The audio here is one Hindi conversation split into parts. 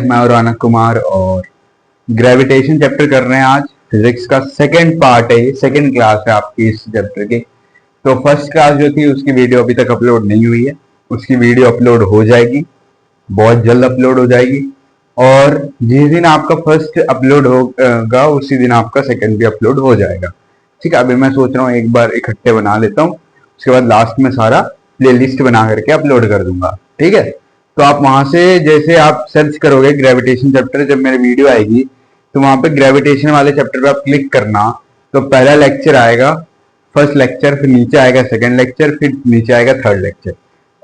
मैं और रौनक कुमार और ग्रेविटेशन चैप्टर कर रहे हैं आज। फिजिक्स का सेकंड पार्ट है, ये सेकंड क्लास है आपकी इस चैप्टर की। तो फर्स्ट क्लास जो थी उसकी वीडियो अभी तक अपलोड नहीं हुई है, उसकी वीडियो अपलोड हो जाएगी, बहुत जल्द अपलोड हो जाएगी। और जिस दिन आपका फर्स्ट अपलोड होगा उसी दिन आपका सेकंड भी अपलोड हो जाएगा। ठीक है, अभी मैं सोच रहा हूँ एक बार इकट्ठे बना लेता हूँ, उसके बाद लास्ट में सारा प्लेलिस्ट बना करके अपलोड कर दूंगा। ठीक है, तो आप वहां से जैसे आप सर्च करोगे ग्रेविटेशन चैप्टर, जब मेरी वीडियो आएगी तो वहां पे ग्रेविटेशन वाले चैप्टर पे आप क्लिक करना, तो पहला लेक्चर आएगा, फर्स्ट लेक्चर, फिर नीचे आएगा सेकंड लेक्चर, फिर नीचे आएगा थर्ड लेक्चर।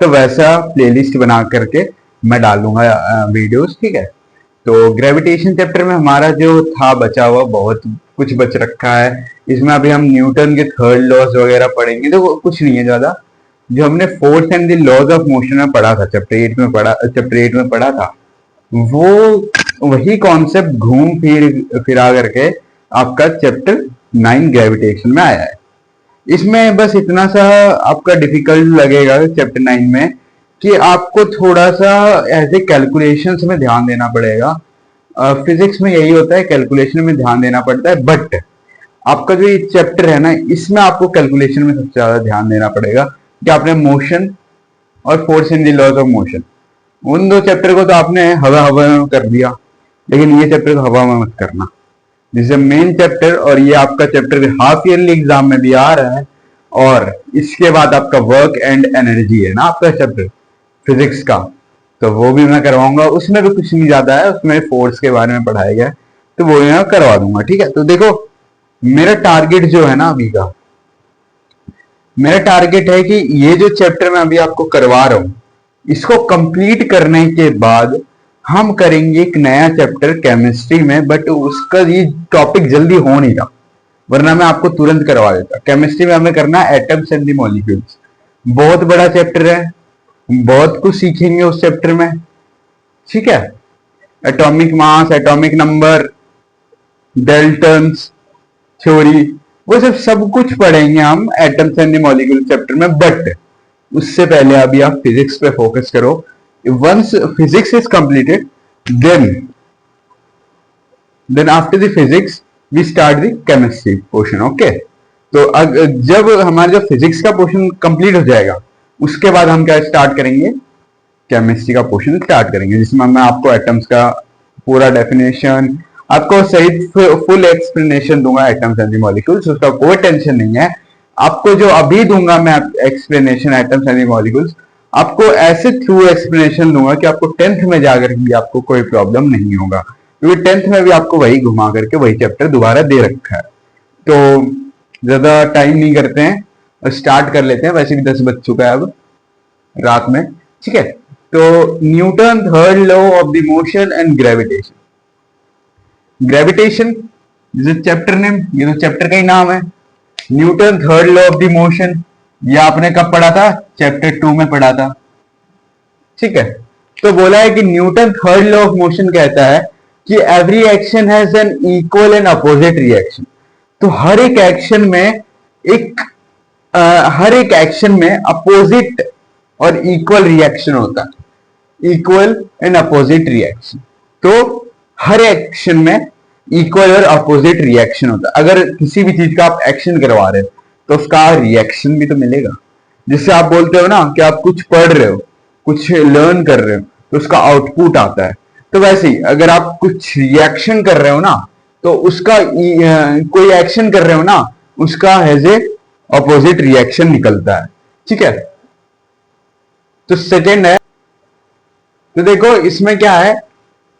तो वैसा प्लेलिस्ट बना करके मैं डालूंगा वीडियोस। ठीक है, तो ग्रेविटेशन चैप्टर में हमारा जो था बचा हुआ बहुत कुछ बच रखा है। इसमें अभी हम न्यूटन के थर्ड लॉज वगैरह पढ़ेंगे, तो कुछ नहीं है ज्यादा। जो हमने force and the laws of motion में पढ़ा था, चैप्टर 8 में पढ़ा था, वो वही कॉन्सेप्ट घूम फिरा करके आपका चैप्टर 9 ग्रेविटेशन में आया है। इसमें बस इतना सा आपका डिफिकल्ट लगेगा चैप्टर 9 में कि आपको थोड़ा सा ऐसे कैलकुलेशंस में ध्यान देना पड़ेगा। फिजिक्स में यही होता है, कैलकुलेशन में ध्यान देना पड़ता है। बट आपका जो ये चैप्टर है ना, इसमें आपको कैलकुलेशन में सबसे ज्यादा ध्यान देना पड़ेगा कि आपने मोशन और force in the laws of motion, उन दो चैप्टर को तो आपने हवा में कर दिया, लेकिन ये चैप्टर को हवा में मत करना। दिस इज मेन चैप्टर, और ये आपका चैप्टर हाफ ईयरली एग्जाम में भी आ रहा है। और इसके बाद आपका वर्क एंड एनर्जी है ना आपका चैप्टर फिजिक्स का, तो वो भी मैं करवाऊंगा। उसमें भी कुछ नहीं ज्यादा है, उसमें फोर्स के बारे में पढ़ाया गया है, तो वो मैं करवा दूंगा। ठीक है, तो देखो मेरा टारगेट जो है ना अभी का, मेरा टारगेट है कि ये जो चैप्टर मैं अभी आपको करवा रहा हूं, इसको कंप्लीट करने के बाद हम करेंगे एक नया चैप्टर केमिस्ट्री में। बट उसका ये टॉपिक जल्दी हो नहीं रहा, वरना मैं आपको तुरंत करवा देता। केमिस्ट्री में हमें करना है एटम्स एंड द मॉलिक्यूल्स। बहुत बड़ा चैप्टर है, बहुत कुछ सीखेंगे उस चैप्टर में। ठीक है, atomic mass, atomic number, Dalton's theory, वो सब कुछ पढ़ेंगे हम एटम्स एंड मॉलिक्यूल चैप्टर में। बट उससे पहले अभी आप फिजिक्स पे फोकस करो। Once physics is completed, then after the physics we start the chemistry portion. Okay, तो जब हमारा जो फिजिक्स का पोर्शन कंप्लीट हो जाएगा, उसके बाद हम क्या स्टार्ट करेंगे, केमिस्ट्री का पोर्शन स्टार्ट करेंगे, जिसमें मैं आपको एटम्स का पूरा डेफिनेशन, आपको सही फुल एक्सप्लेनेशन दूंगा एटम्स एंड मॉलिक्यूल्स। उसका कोई टेंशन नहीं है। आपको जो अभी दूंगा मैं एक्सप्लेनेशन एटम्स एंड मॉलिक्यूल्स, आपको ऐसे थ्रू एक्सप्लेनेशन दूंगा कि आपको 10th में जाकर भी आपको कोई प्रॉब्लम नहीं होगा, क्योंकि 10th में भी आपको वही घुमा करके वही चैप्टर दोबारा दे रखा है। तो ज्यादा टाइम नहीं करते हैं, स्टार्ट कर लेते हैं। वैसे भी 10 बज चुका है अब रात में। ठीक है, तो Newton third law of the motion and gravitation. Gravitation chapter name, ये तो चैप्टर का ही नाम है, Newton third law of the motion. ये आपने कब पढ़ा था, चैप्टर 2 में पढ़ा था। ठीक है, तो बोला है कि Newton third law of motion कहता है कि every action has an equal and opposite reaction. तो हर एक एक्शन में अपोजिट और इक्वल रिएक्शन होता है, इक्वल एंड अपोजिट रिएक्शन। तो हर एक्शन में इक्वल और अपोजिट रिएक्शन होता है। अगर किसी भी चीज का आप एक्शन करवा रहे हो तो उसका रिएक्शन भी तो मिलेगा। जिससे आप बोलते हो ना कि आप कुछ पढ़ रहे हो, कुछ लर्न कर रहे हो, तो उसका आउटपुट आता है। तो वैसे ही अगर आप कुछ रिएक्शन कर रहे हो ना, तो उसका कोई एक्शन कर रहे हो ना, उसका हैज ए अपोजिट रिएक्शन निकलता है। ठीक है, तो सेकेंड है, तो देखो इसमें क्या है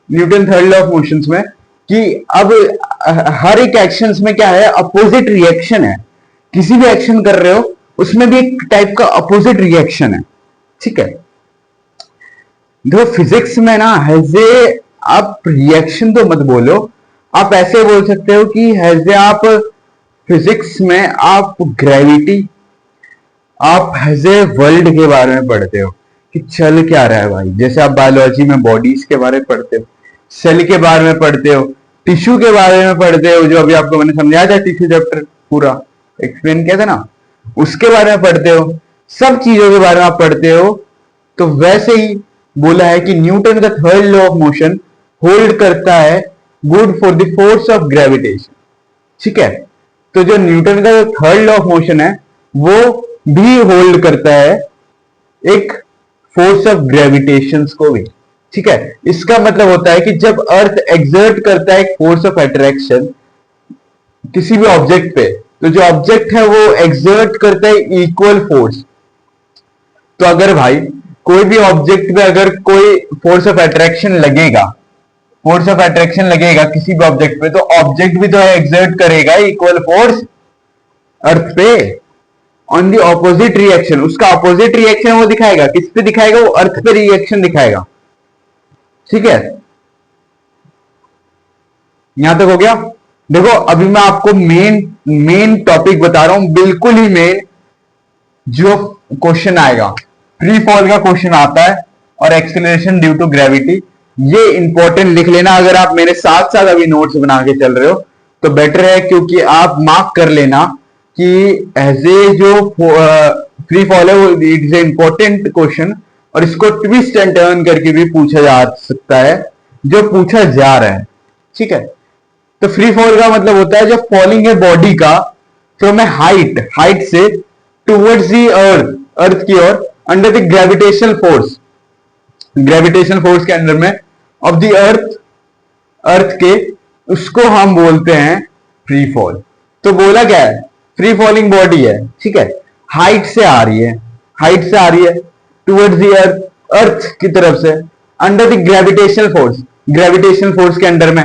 Newton third law of motions में, कि अब हर एक एक्शंस में क्या है, अपोजिट रिएक्शन है। किसी भी एक्शन कर रहे हो उसमें भी एक टाइप का अपोजिट रिएक्शन है। ठीक है, देखो फिजिक्स में ना हैज ए, आप रिएक्शन तो मत बोलो, आप ऐसे बोल सकते हो कि हैज ए, आप फिजिक्स में आप ग्रेविटी, आप हैज ए वर्ल्ड के बारे में पढ़ते हो कि चल क्या रहा है भाई। जैसे आप बायोलॉजी में बॉडीज के बारे में पढ़ते हो, सेल के बारे में पढ़ते हो, टिश्यू के बारे में पढ़ते हो, जो अभी आपको मैंने समझाया था, टिश्यू चैप्टर पूरा एक्सप्लेन किया था ना, उसके बारे में पढ़ते हो, सब चीजों के बारे में आप पढ़ते हो। तो वैसे ही बोला है कि न्यूटन का third law of motion hold करता है good for the force of gravitation. ठीक है, तो जो न्यूटन का जो थर्ड लॉ ऑफ मोशन है वो भी होल्ड करता है एक फोर्स ऑफ ग्रेविटेशन को भी। ठीक है, इसका मतलब होता है कि जब अर्थ एक्सर्ट करता है एक फोर्स ऑफ अट्रैक्शन किसी भी ऑब्जेक्ट पे, तो जो ऑब्जेक्ट है वो एक्सर्ट करता है इक्वल फोर्स। तो अगर भाई कोई भी ऑब्जेक्ट पे अगर कोई फोर्स ऑफ अट्रैक्शन लगेगा, फोर्स ऑफ अट्रैक्शन लगेगा किसी भी ऑब्जेक्ट पे, तो ऑब्जेक्ट भी तो एक्सर्ट करेगा इक्वल फोर्स अर्थ पे। ऑन द ऑपोजिट रिएक्शन, उसका ऑपोजिट रिएक्शन वो दिखाएगा, किस पे दिखाएगा, वो अर्थ पे रिएक्शन दिखाएगा। ठीक है, यहां तक हो गया। देखो अभी मैं आपको मेन टॉपिक बता रहा हूं, बिल्कुल ही मेन जो क्वेश्चन आएगा, फ्री फॉल का क्वेश्चन आता है और एक्सेलरेशन ड्यू टू ग्रेविटी। ये इंपॉर्टेंट लिख लेना, अगर आप मेरे साथ साथ अभी नोट्स बना के चल रहे हो तो बेटर है, क्योंकि आप मार्क कर लेना कि एज ए जो फ्री फॉल है वो it is a important question, और इसको ट्विस्ट एंड टर्न करके भी पूछा जा सकता है जो पूछा जा रहा है। ठीक है, तो फ्री फॉल का मतलब होता है जब फॉलिंग है बॉडी का फ्रॉम ए हाइट से टुवर्ड्स दी अर्थ की ओर अंडर द ग्रेविटेशनल फोर्स के अंडर में ऑफ द अर्थ के, उसको हम बोलते हैं फ्री फॉल। तो बोला क्या है, फ्री फॉलिंग बॉडी है। ठीक है, हाइट से आ रही है टुवर्ड्स द अर्थ की तरफ से अंडर द ग्रेविटेशनल फोर्स के अंडर में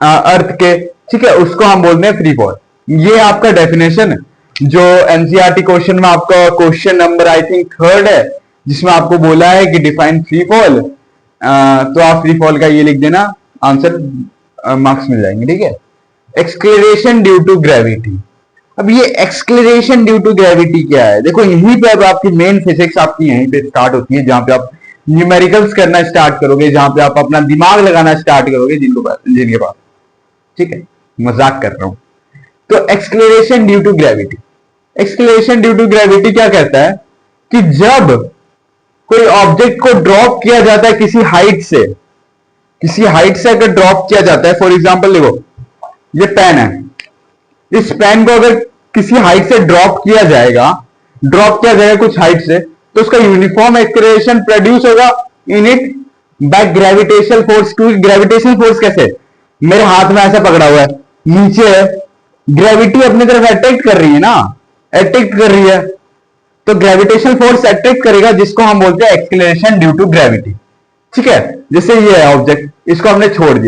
अर्थ के। ठीक है, उसको हम बोलते हैं फ्री फॉल। ये आपका डेफिनेशन है जो एनसीईआरटी क्वेश्चन में आपका क्वेश्चन नंबर आई थिंक 3 है, जिसमें आपको बोला है कि डिफाइन फ्री फॉल। तो आप फ्री फॉल का ये लिख देना, आंसर मार्क्स मिल जाएंगे। ठीक है, एक्सक्लेरेशन ड्यू टू ग्रेविटी। अब ये एक्सक्लेरेशन ड्यू टू ग्रेविटी क्या है, देखो यहीं पे अब आपकी मेन फिजिक्स आपकी यहीं पे स्टार्ट होती है, जहां पे आप न्यूमेरिकल्स करना स्टार्ट करोगे, जहां पे आप अपना दिमाग लगाना स्टार्ट करोगे जिनके पास। ठीक है, मजाक कर रहा हूं। तो acceleration due to gravity, acceleration due to gravity क्या कहता है कि जब कोई ऑब्जेक्ट को ड्रॉप किया जाता है किसी हाइट से अगर ड्रॉप किया जाता है, फॉर एग्जांपल देखो ये पेन है, इस पेन को अगर किसी हाइट से ड्रॉप किया जाएगा कुछ हाइट से, तो उसका यूनिफॉर्म एक्सक्लेरेशन प्रोड्यूस होगा in it by gravitational force. क्योंकि ग्रेविटेशनल फोर्स कैसे, मेरे हाथ में ऐसा पकड़ा हुआ है, नीचे है, ग्रेविटी अपनी तरफ अट्रैक्ट कर रही है, तो ग्रेविटेशनल फोर्स अट्रैक्ट करेगा, जिसको हम बोलते हैं एक्सक्लेरेशन ड्यू टू ग्रेविटी। ठीक है, जैसे ये है ऑब्जेक्ट, इसको हमने छोड़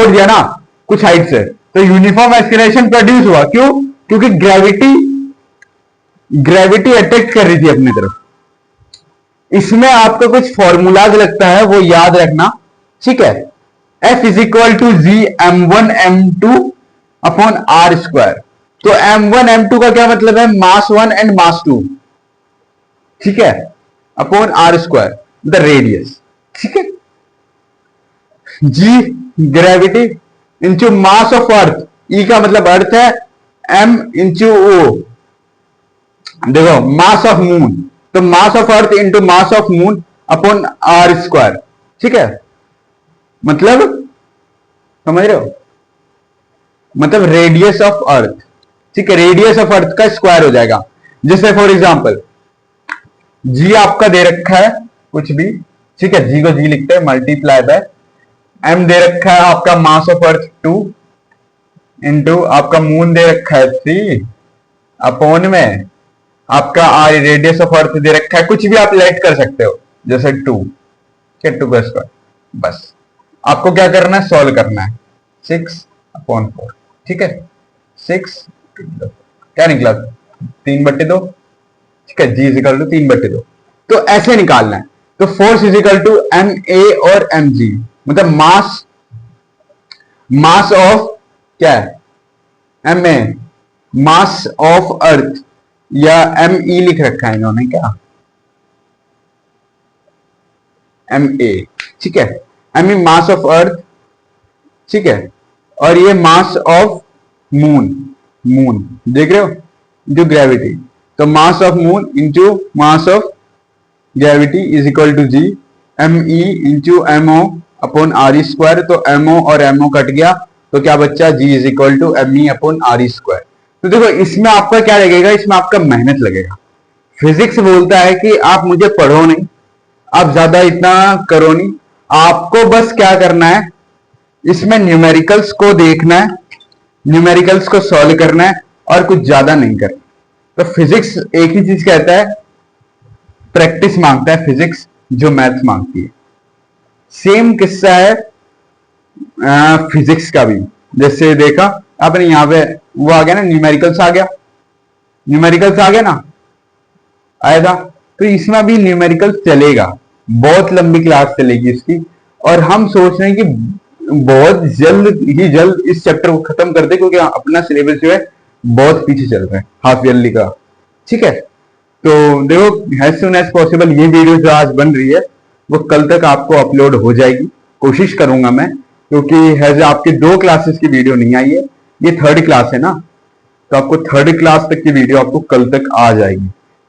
दिया ना कुछ हाइट से, तो यूनिफॉर्म एक्सक्लेरेशन प्रोड्यूस हुआ। क्यों, क्योंकि ग्रेविटी अट्रैक्ट कर रही थी अपनी तरफ। इसमें आपको कुछ फॉर्मूलाज लगता है, वो याद रखना। ठीक है, F is equal to G m1 m2 upon R square. तो m1 m2 का क्या मतलब है, मास 1 एंड मास 2। ठीक है, upon R square the radius. ठीक है, G gravity into mass of earth, E का मतलब अर्थ है, m इंटू ओ, देखो मास ऑफ मून, तो mass of earth into mass of moon upon R square. ठीक है, मतलब समझ रहे हो, मतलब रेडियस ऑफ अर्थ। ठीक है, रेडियस ऑफ अर्थ का स्क्वायर हो जाएगा। जैसे फॉर एग्जांपल जी आपका दे रखा है कुछ भी, ठीक है, जी को जी लिखते हैं, मल्टीप्लाई बाय एम दे रखा है आपका मास ऑफ अर्थ 2 इंटू आपका मून दे रखा है 3 अपॉन में आपका रेडियस ऑफ अर्थ दे रखा है, कुछ भी आप लेट कर सकते हो, जैसे 2 का स्क्वायर। बस आपको क्या करना है, सॉल्व करना है, 6/4। ठीक है, 6 क्या निकला, 3/2। ठीक है, जी इजिकल टू 3/2। तो ऐसे निकालना है। तो force is equal to M A और एम जी, मतलब मास ऑफ क्या है, एम ए, मास ऑफ अर्थ, या एम ई लिख रखा है इन्होंने क्या, एम ए। ठीक है, एम ई मास ऑफ अर्थ। ठीक है, और ये मास ऑफ मून देख रहे हो, इंटू ग्रेविटी। तो mass of moon into mass of gravity is equal to G M E into M O upon R square, तो एमओ और एमओ कट गया, तो क्या बच्चा G is equal to M E upon R square. तो देखो इसमें आपका क्या लगेगा, इसमें आपका मेहनत लगेगा। फिजिक्स बोलता है कि आप मुझे पढ़ो नहीं, आप ज्यादा इतना करो नहीं, आपको बस क्या करना है, इसमें न्यूमेरिकल्स को देखना है, न्यूमेरिकल्स को सॉल्व करना है और कुछ ज्यादा नहीं करना। तो फिजिक्स एक ही चीज कहता है, प्रैक्टिस मांगता है फिजिक्स, जो मैथ्स मांगती है। सेम किस्सा है फिजिक्स का भी। जैसे देखा आपने यहां पे वो आ गया ना, न्यूमेरिकल्स आ गया, न्यूमेरिकल्स आ गया ना, आया था। तो इसमें भी न्यूमेरिकल्स चलेगा, बहुत लंबी क्लास चलेगी इसकी, और हम सोच रहे हैं कि बहुत जल्द ही जल्द इस चैप्टर को खत्म कर दे, क्योंकि अपना सिलेबस जो है बहुत पीछे चल रहा है हाफ ईयरली का। ठीक है, तो देखो एज सुन एज पॉसिबल ये वीडियो जो आज बन रही है वो कल तक आपको अपलोड हो जाएगी, कोशिश करूंगा मैं, क्योंकि हैज आपके 2 क्लासेस की वीडियो नहीं आई है, ये 3rd क्लास है ना, तो आपको 3rd क्लास तक की वीडियो आपको कल तक आ जाएगी।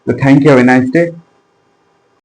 तो thank you, have a nice day.